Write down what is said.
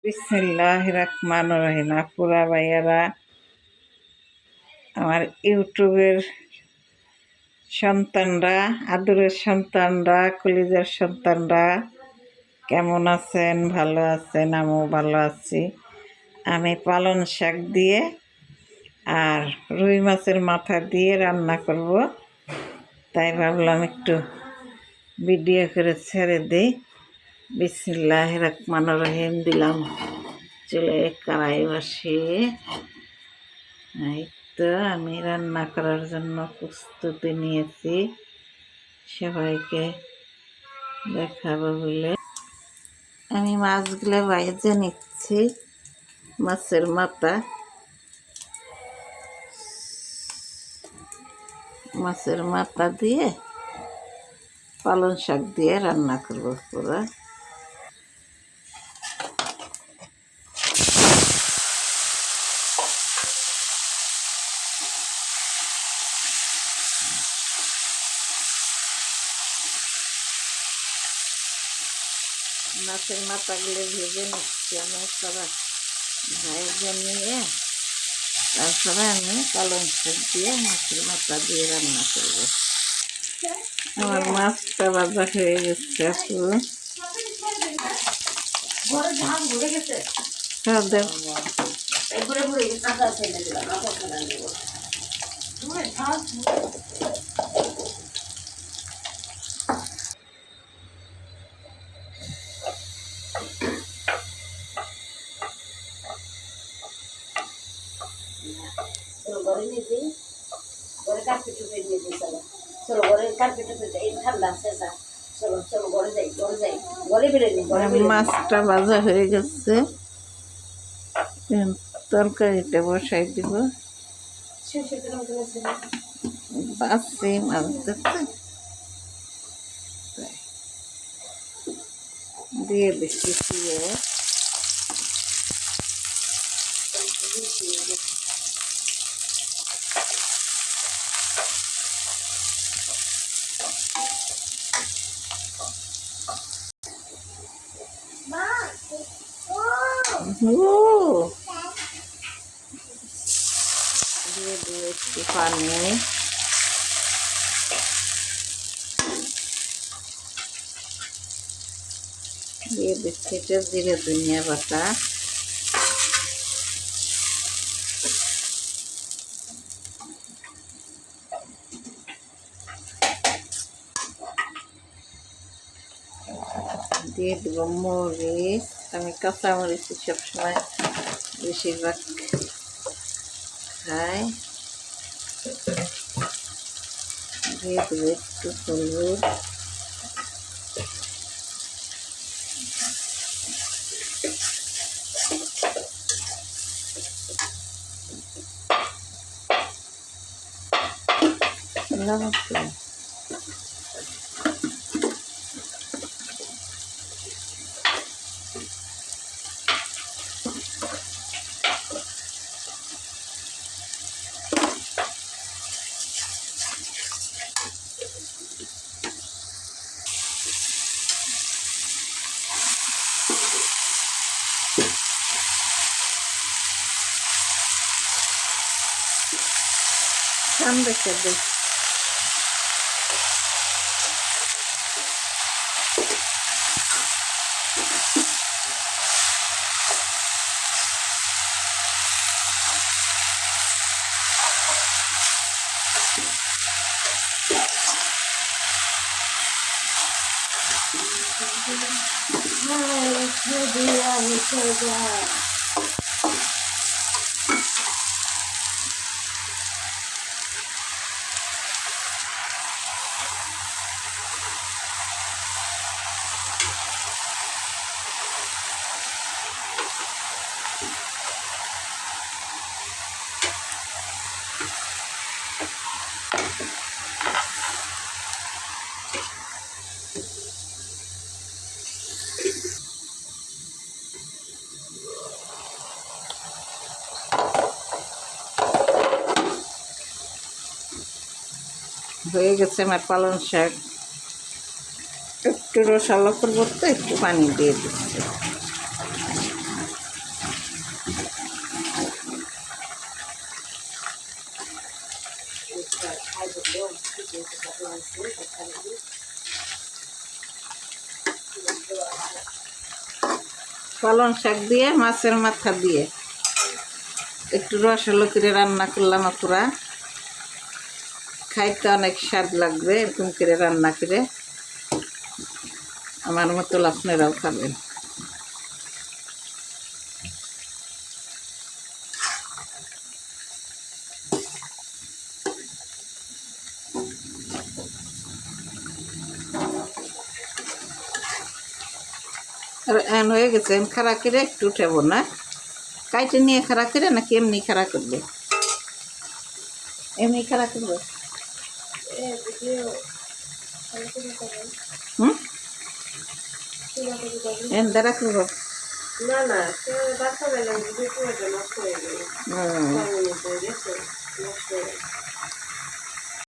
বিসমিল্লাহির রহমানির রহিম। আপুরা ভাইয়ারা, আমার ইউটিউবের সন্তানরা, আদরের সন্তানরা, কলিজার সন্তানরা কেমন আছেন? ভালো আছেন? আমিও ভালো আছি। আমি পালং শাক দিয়ে আর রুই মাছের মাথা দিয়ে রান্না করব, তাই ভাবলাম একটু ভিডিও করে ছেড়ে দিই। বিসমিল্লাহির রহমানির রহিম দিলাম চুলে কড়াই বসিয়ে। এই তো আমি রান্না করার জন্য প্রস্তুতি নিয়েছি, সবাইকে দেখাবো বলে। আমি মাছগুলো ভেজে নিচ্ছি। মাছের মাথা দিয়ে পালং শাক দিয়ে রান্না করবো পুরো। মাছের মাথাগুলো ভেজে নিচ্ছি আমি সবাই ভেজে নিয়ে, তারপরে আমি পালং শাক দিয়ে মাছের মাথা দিয়ে রান্না করব। আমার মাছটা ভাজা হয়ে গেছে। ঘরে নিয়েছি, ঘরে কার্পেট উঠে নিয়েছি। চলো চলো ঘরে কার্পেট উঠে যাই, ঠান্ডা শেষা। চলো চলো ঘরে যাই, ঘরে যাই, ঘরে বেরোয়নি। মাছটা ভাজা হয়ে গেছে, তরকারিটা বসাই দিব। বাসি মাছ দেখতে দিয়ে দিচ্ছি দিয়ে দিয়ে একটু পানি, দিয়ে দিচ্ছি জিরে ধনিয়া বাটা, দিয়ে দেব মরিচ। আমি কাঁচা মরিচ সবসময় বেশিরভাগ খাই। দিয়ে দেবো একটু হলুদ, লবণ, রেখে দিই। হয়ে গেছে আমার পালং শাক। একটু রসালো করবো তো একটু পানি দিয়ে দিচ্ছি। পালং শাক দিয়ে মাছের মাথা দিয়ে একটু রসালো করে রান্না করলাম পুরা। খাইতে অনেক স্বাদ লাগবে এরকম করে রান্না করে। আমার মতো আপনারাও খাবেন। আর এন হয়ে গেছে, খাড়া করে একটু উঠাবো না, কাইটে নিয়ে খাড়া করে নাকি এমনি খাড়া করবে? এমনি খাড়া করবে। হুম, এন দ্বারা করবো না না সে বাচ্চা বেলা নষ্ট হয়ে গেল।